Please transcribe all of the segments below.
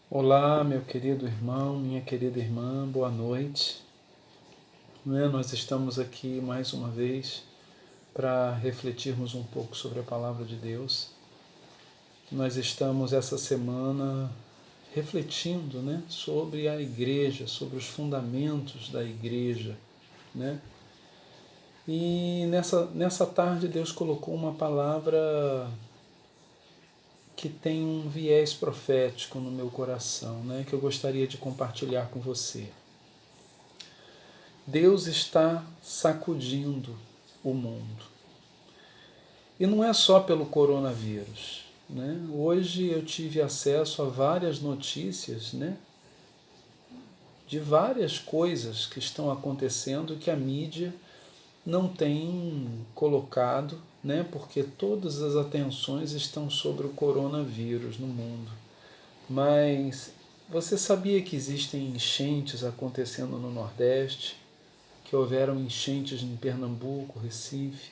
Olá, meu querido irmão, minha querida irmã, boa noite. Nós estamos aqui mais uma vez para refletirmos um pouco sobre a Palavra de Deus. Nós estamos essa semana refletindo, sobre a Igreja, sobre os fundamentos da Igreja. E nessa tarde Deus colocou uma palavra que tem um viés profético no meu coração, que eu gostaria de compartilhar com você. Deus está sacudindo o mundo. E não é só pelo coronavírus. Hoje eu tive acesso a várias notícias, de várias coisas que estão acontecendo que a mídia não tem colocado, porque todas as atenções estão sobre o coronavírus no mundo. Mas você sabia que existem enchentes acontecendo no Nordeste? Que houveram enchentes em Pernambuco, Recife.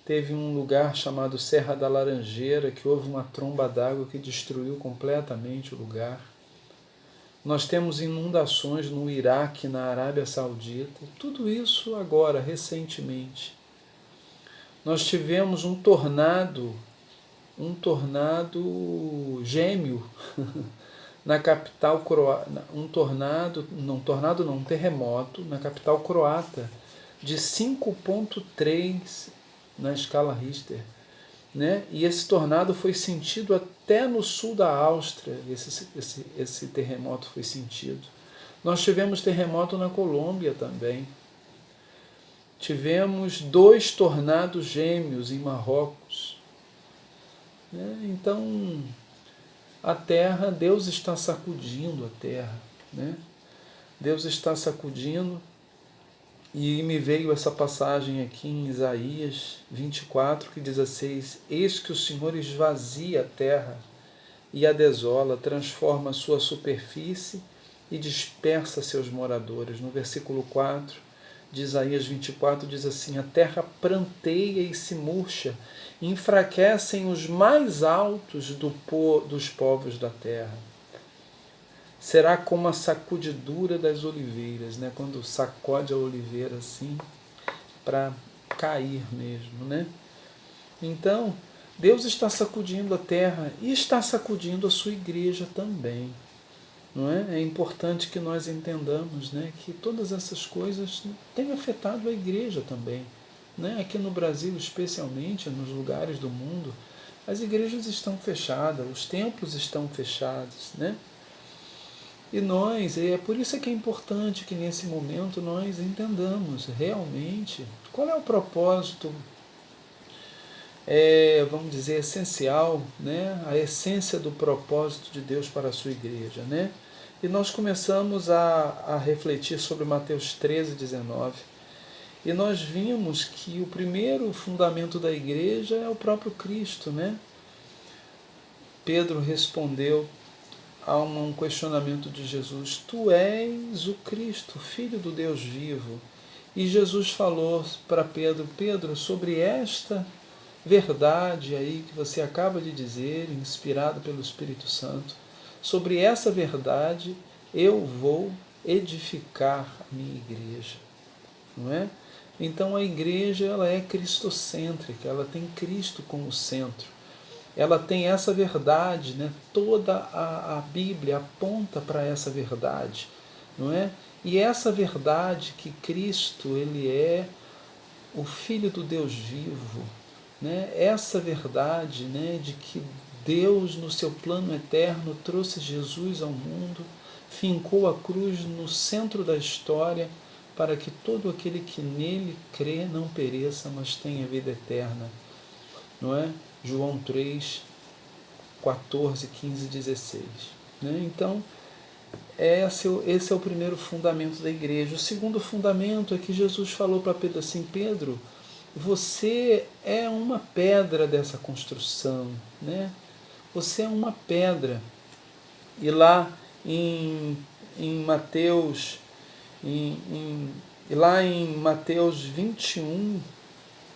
Teve um lugar chamado Serra da Laranjeira, que houve uma tromba d'água que destruiu completamente o lugar. Nós temos inundações no Iraque, na Arábia Saudita. Tudo isso agora, recentemente. Nós tivemos um tornado gêmeo na capital croata, um terremoto na capital croata de 5,3 na escala Richter. E esse tornado foi sentido até no sul da Áustria, esse terremoto foi sentido. Nós tivemos terremoto na Colômbia também. Tivemos 2 tornados gêmeos em Marrocos. Então, a terra, Deus está sacudindo a terra. Deus está sacudindo. E me veio essa passagem aqui em Isaías 24, que diz assim: eis que o Senhor esvazia a terra e a desola, transforma a sua superfície e dispersa seus moradores. No versículo 4 de Isaías 24 diz assim: a terra pranteia e se murcha, enfraquecem os mais altos dos povos da terra. Será como a sacudidura das oliveiras, quando sacode a oliveira assim, para cair mesmo. Então, Deus está sacudindo a terra e está sacudindo a sua igreja também. Não é? É importante que nós entendamos, que todas essas coisas têm afetado a igreja também. Aqui no Brasil, especialmente, nos lugares do mundo, as igrejas estão fechadas, os templos estão fechados, E é por isso que é importante que nesse momento nós entendamos realmente qual é o propósito, vamos dizer, essencial, a essência do propósito de Deus para a sua igreja. E nós começamos a refletir sobre Mateus 13, 19. E nós vimos que o primeiro fundamento da igreja é o próprio Cristo. Pedro respondeu a um questionamento de Jesus: tu és o Cristo, Filho do Deus vivo. E Jesus falou para Pedro: Pedro, sobre esta verdade aí que você acaba de dizer, inspirado pelo Espírito Santo, sobre essa verdade eu vou edificar a minha igreja. Não é? Então a igreja, ela é cristocêntrica, ela tem Cristo como centro. Ela tem essa verdade, toda a Bíblia aponta para essa verdade, não é? E essa verdade que Cristo, ele é o Filho do Deus vivo, essa verdade, de que Deus, no seu plano eterno, trouxe Jesus ao mundo, fincou a cruz no centro da história, para que todo aquele que nele crê não pereça, mas tenha vida eterna, não é? João 3, 14, 15, 16. Então, esse é o primeiro fundamento da igreja. O segundo fundamento é que Jesus falou para Pedro assim: Pedro, você é uma pedra dessa construção. Você é uma pedra. E lá em Mateus, lá em Mateus 21,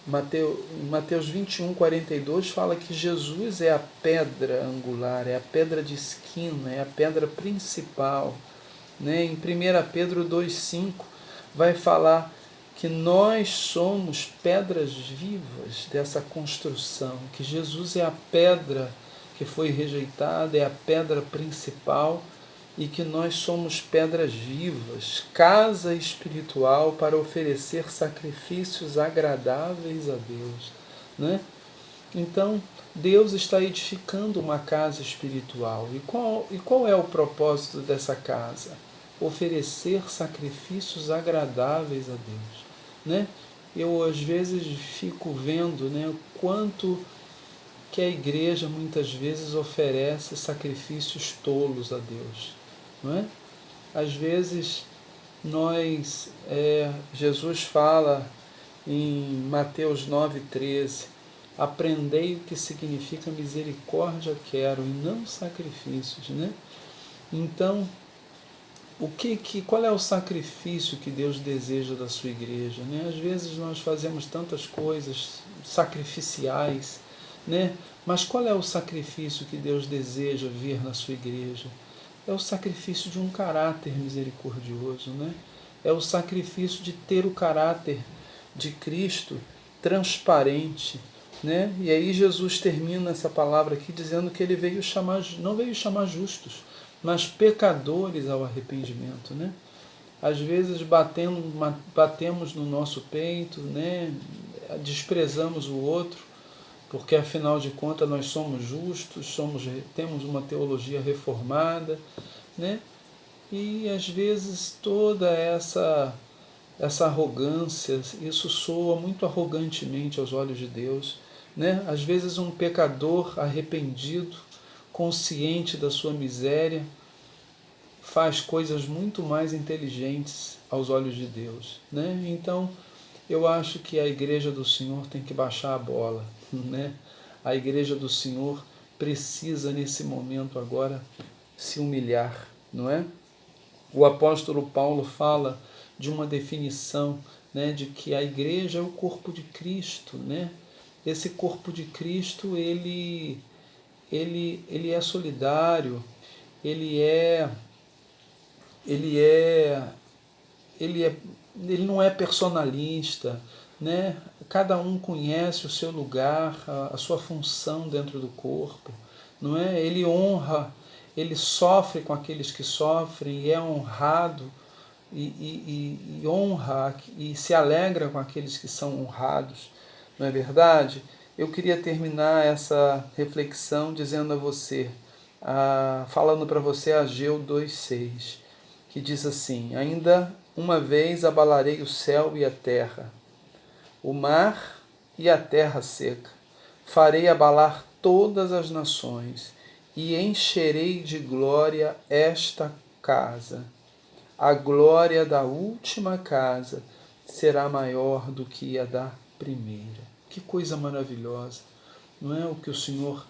Em Mateus 21:42 fala que Jesus é a pedra angular, é a pedra de esquina, é a pedra principal. Né? Em 1 Pedro 2,5 vai falar que nós somos pedras vivas dessa construção, que Jesus é a pedra que foi rejeitada, é a pedra principal, e que nós somos pedras vivas, casa espiritual para oferecer sacrifícios agradáveis a Deus. Né? Então, Deus está edificando uma casa espiritual. E qual é o propósito dessa casa? Oferecer sacrifícios agradáveis a Deus. Né? Eu, às vezes, fico vendo, né, o quanto que a igreja, muitas vezes, oferece sacrifícios tolos a Deus. Não é? Às vezes, Jesus fala em Mateus 9,13, aprendei o que significa misericórdia quero e não sacrifícios. Né? Então, qual é o sacrifício que Deus deseja da sua igreja? Né? Às vezes nós fazemos tantas coisas sacrificiais, né? Mas qual é o sacrifício que Deus deseja ver na sua igreja? É o sacrifício de um caráter misericordioso, né? É o sacrifício de ter o caráter de Cristo transparente, né? E aí Jesus termina essa palavra aqui dizendo que ele não veio chamar justos, mas pecadores ao arrependimento, né? Às vezes batemos no nosso peito, né? Desprezamos o outro, porque afinal de contas nós somos justos, temos uma teologia reformada, né? E às vezes toda essa arrogância, isso soa muito arrogantemente aos olhos de Deus, né? Às vezes um pecador arrependido, consciente da sua miséria, faz coisas muito mais inteligentes aos olhos de Deus, né? Então, eu acho que a igreja do Senhor tem que baixar a bola, né? A igreja do Senhor precisa nesse momento agora se humilhar, não é? O apóstolo Paulo fala de uma definição, né, de que a igreja é o corpo de Cristo, né? Esse corpo de Cristo, ele é solidário, ele é ele é ele é ele não é personalista, né? Cada um conhece o seu lugar, a sua função dentro do corpo, não é? Ele honra, ele sofre com aqueles que sofrem e é honrado e honra e se alegra com aqueles que são honrados, não é verdade? Eu queria terminar essa reflexão dizendo a você, falando para você Ageu 2,6, que diz assim: ainda uma vez abalarei o céu e a terra, o mar e a terra seca. Farei abalar todas as nações e encherei de glória esta casa. A glória da última casa será maior do que a da primeira. Que coisa maravilhosa, não é o que o Senhor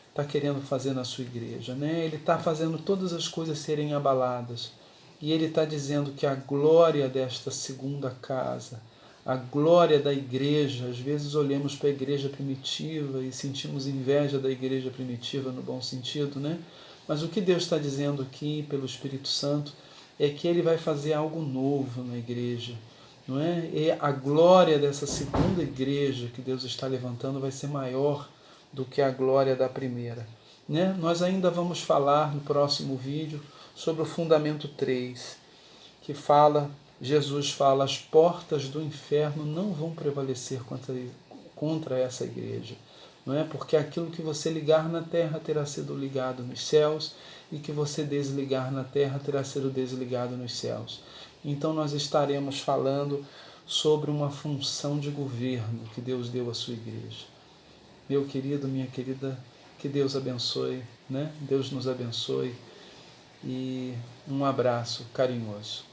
está querendo fazer na sua igreja, né? Ele está fazendo todas as coisas serem abaladas. E ele está dizendo que a glória desta segunda casa, a glória da igreja, às vezes olhamos para a igreja primitiva e sentimos inveja da igreja primitiva no bom sentido, né? Mas o que Deus está dizendo aqui pelo Espírito Santo é que ele vai fazer algo novo na igreja, não é? E a glória dessa segunda igreja que Deus está levantando vai ser maior do que a glória da primeira, né? Nós ainda vamos falar no próximo vídeo sobre o fundamento 3, que Jesus fala, as portas do inferno não vão prevalecer contra essa igreja, não é? Porque aquilo que você ligar na terra terá sido ligado nos céus, e que você desligar na terra terá sido desligado nos céus. Então nós estaremos falando sobre uma função de governo que Deus deu à sua igreja. Meu querido, minha querida, que Deus abençoe, né? Deus nos abençoe, e um abraço carinhoso.